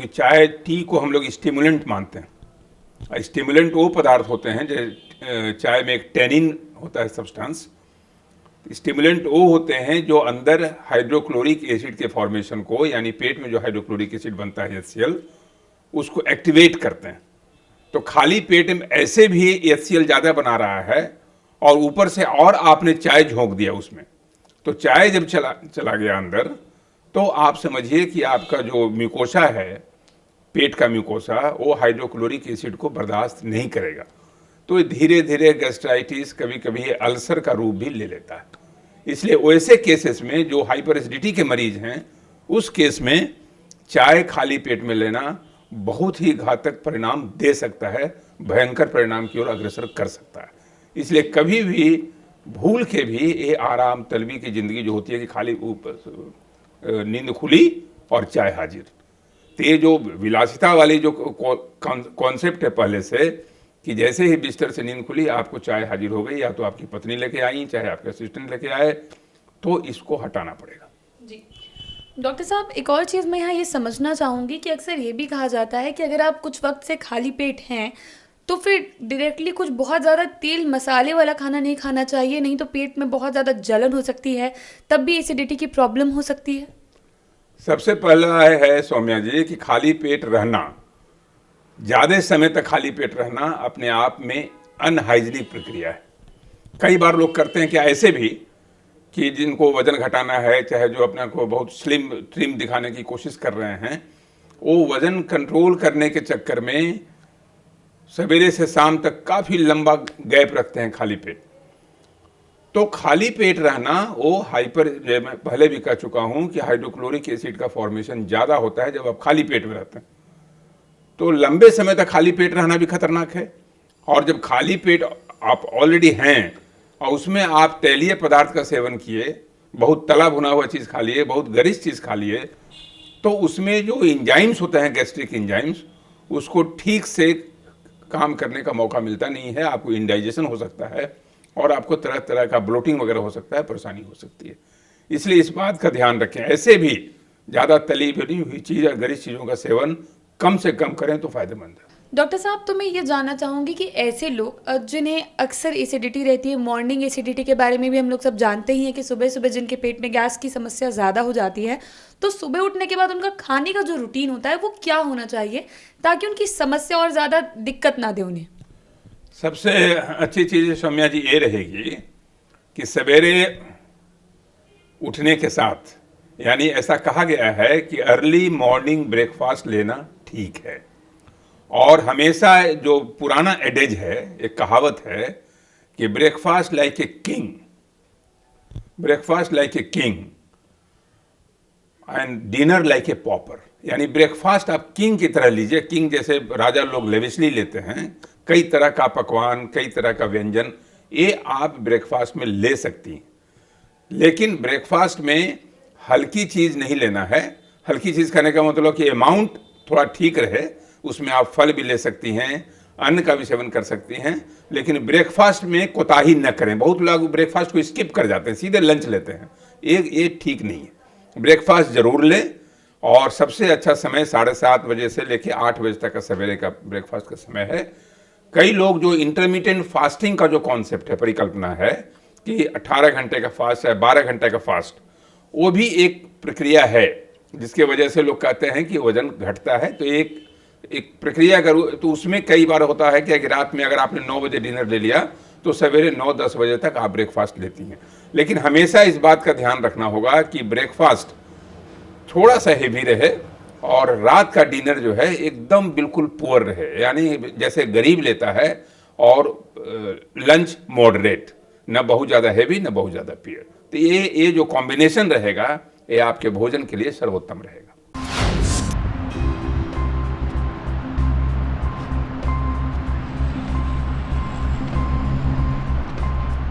क्योंकि चाय टी को हम लोग स्टिमुलेंट मानते हैं। स्टिमुलेंट वो पदार्थ होते हैं जो चाय में एक टेनिन होता है सब्सटेंस। स्टिमुलेंट वो होते हैं जो अंदर हाइड्रोक्लोरिक एसिड के फॉर्मेशन को, यानी पेट में जो हाइड्रोक्लोरिक एसिड बनता है HCl, उसको एक्टिवेट करते हैं। तो खाली पेट में ऐसे भी HCl ज़्यादा बना रहा है और ऊपर से और आपने चाय झोंक दिया उसमें, तो चाय जब चला गया अंदर, तो आप समझिए कि आपका जो म्यूकोसा है, पेट का म्यूकोसा, वो हाइड्रोक्लोरिक एसिड को बर्दाश्त नहीं करेगा। तो धीरे धीरे गैस्ट्राइटिस, कभी कभी अल्सर का रूप भी ले लेता है। इसलिए वैसे केसेस में जो हाइपर एसिडिटी के मरीज हैं, उस केस में चाय खाली पेट में लेना बहुत ही घातक परिणाम दे सकता है, भयंकर परिणाम की ओर अग्रसर कर सकता है। इसलिए कभी भी भूल के भी ये आराम तलबी की ज़िंदगी जो होती है कि खाली नींद खुली और चाय हाजिर, तो ये जो विलासिता वाली जो कॉन्सेप्ट है पहले से कि जैसे ही बिस्तर से नींद खुली आपको चाय हाजिर हो गई, या तो आपकी पत्नी लेके आई, चाहे आपके असिस्टेंट लेके आए, तो इसको हटाना पड़ेगा। जी डॉक्टर साहब, एक और चीज़ मैं यहाँ ये समझना चाहूँगी कि अक्सर ये भी कहा जाता है कि अगर आप कुछ वक्त से खाली पेट हैं तो फिर डायरेक्टली कुछ बहुत ज़्यादा तेल मसाले वाला खाना नहीं खाना चाहिए, नहीं तो पेट में बहुत ज़्यादा जलन हो सकती है, तब भी एसिडिटी की प्रॉब्लम हो सकती है। सबसे पहला है सौम्या जी कि खाली पेट रहना, ज़्यादा समय तक खाली पेट रहना अपने आप में अनहाइजीनिक प्रक्रिया है। कई बार लोग करते हैं कि ऐसे भी कि जिनको वजन घटाना है, चाहे जो अपने को बहुत स्लिम ट्रिम दिखाने की कोशिश कर रहे हैं, वो वजन कंट्रोल करने के चक्कर में सवेरे से शाम तक काफ़ी लंबा गैप रखते हैं खाली पेट। तो खाली पेट रहना वो हाइपर, मैं पहले भी कह चुका हूँ कि हाइड्रोक्लोरिक एसिड का फॉर्मेशन ज़्यादा होता है जब आप खाली पेट में रहते हैं। तो लंबे समय तक खाली पेट रहना भी खतरनाक है। और जब खाली पेट आप ऑलरेडी हैं और उसमें आप तैलीय पदार्थ का सेवन किए, बहुत तला भुना हुआ चीज़ खा लिए, बहुत गरिष्ठ चीज़ खा लिए, तो उसमें जो इंजाइम्स होते हैं, गैस्ट्रिक इंजाइम्स, उसको ठीक से काम करने का मौका मिलता नहीं है। आपको इंडाइजेशन हो सकता है और आपको तरह तरह का ब्लोटिंग वगैरह हो सकता है, परेशानी हो सकती है। इसलिए इस बात का ध्यान रखें, ऐसे भी ज़्यादा तली भुनी हुई चीज़ या गरिष्ठ चीज़ों का सेवन कम से कम करें तो फायदेमंद है। डॉक्टर साहब, तो मैं ये जानना चाहूँगी कि ऐसे लोग जिन्हें अक्सर एसिडिटी रहती है, मॉर्निंग एसिडिटी के बारे में भी हम लोग सब जानते ही हैं कि सुबह सुबह जिनके पेट में गैस की समस्या ज़्यादा हो जाती है, तो सुबह उठने के बाद उनका खाने का जो रूटीन होता है वो क्या होना चाहिए ताकि उनकी समस्या और ज़्यादा दिक्कत ना दे उन्हें? सबसे अच्छी चीज़ सौम्या जी ये रहेगी कि सवेरे उठने के साथ, यानी ऐसा कहा गया है कि अर्ली मॉर्निंग ब्रेकफास्ट लेना ठीक है। और हमेशा जो पुराना एडेज है, एक कहावत है कि breakfast like a king, breakfast like a king and dinner like a pauper. यानी ब्रेकफास्ट आप किंग की तरह लीजिए, किंग जैसे राजा लोग लेविशली लेते हैं, कई तरह का पकवान, कई तरह का व्यंजन, ये आप ब्रेकफास्ट में ले सकती हैं। लेकिन ब्रेकफास्ट में हल्की चीज़ नहीं लेना है। हल्की चीज़ खाने का मतलब कि अमाउंट थोड़ा ठीक रहे, उसमें आप फल भी ले सकती हैं, अन्न का भी सेवन कर सकती हैं, लेकिन ब्रेकफास्ट में कोताही न करें। बहुत लोग ब्रेकफास्ट को स्किप कर जाते हैं, सीधे लंच लेते हैं, ये ठीक नहीं है। ब्रेकफास्ट जरूर लें और सबसे अच्छा समय 7:30 बजे से लेकर 8 बजे तक का सवेरे का ब्रेकफास्ट का समय है। कई लोग जो इंटरमीडिएट फास्टिंग का जो कॉन्सेप्ट है, परिकल्पना है कि 18 घंटे का फास्ट है, 12 घंटे का फास्ट, वो भी एक प्रक्रिया है जिसके वजह से लोग कहते हैं कि वजन घटता है। तो एक प्रक्रिया करूँ तो उसमें कई बार होता है कि रात में अगर आपने 9 बजे डिनर ले लिया तो सवेरे 9-10 बजे तक आप ब्रेकफास्ट लेती हैं। लेकिन हमेशा इस बात का ध्यान रखना होगा कि ब्रेकफास्ट थोड़ा सा हेवी रहे और रात का डिनर जो है एकदम बिल्कुल पुअर रहे, यानी जैसे गरीब लेता है, और लंच मॉडरेट, न बहुत ज़्यादा हेवी न बहुत ज़्यादा पुअर। तो ये जो कॉम्बिनेशन रहेगा ये आपके भोजन के लिए सर्वोत्तम रहेगा।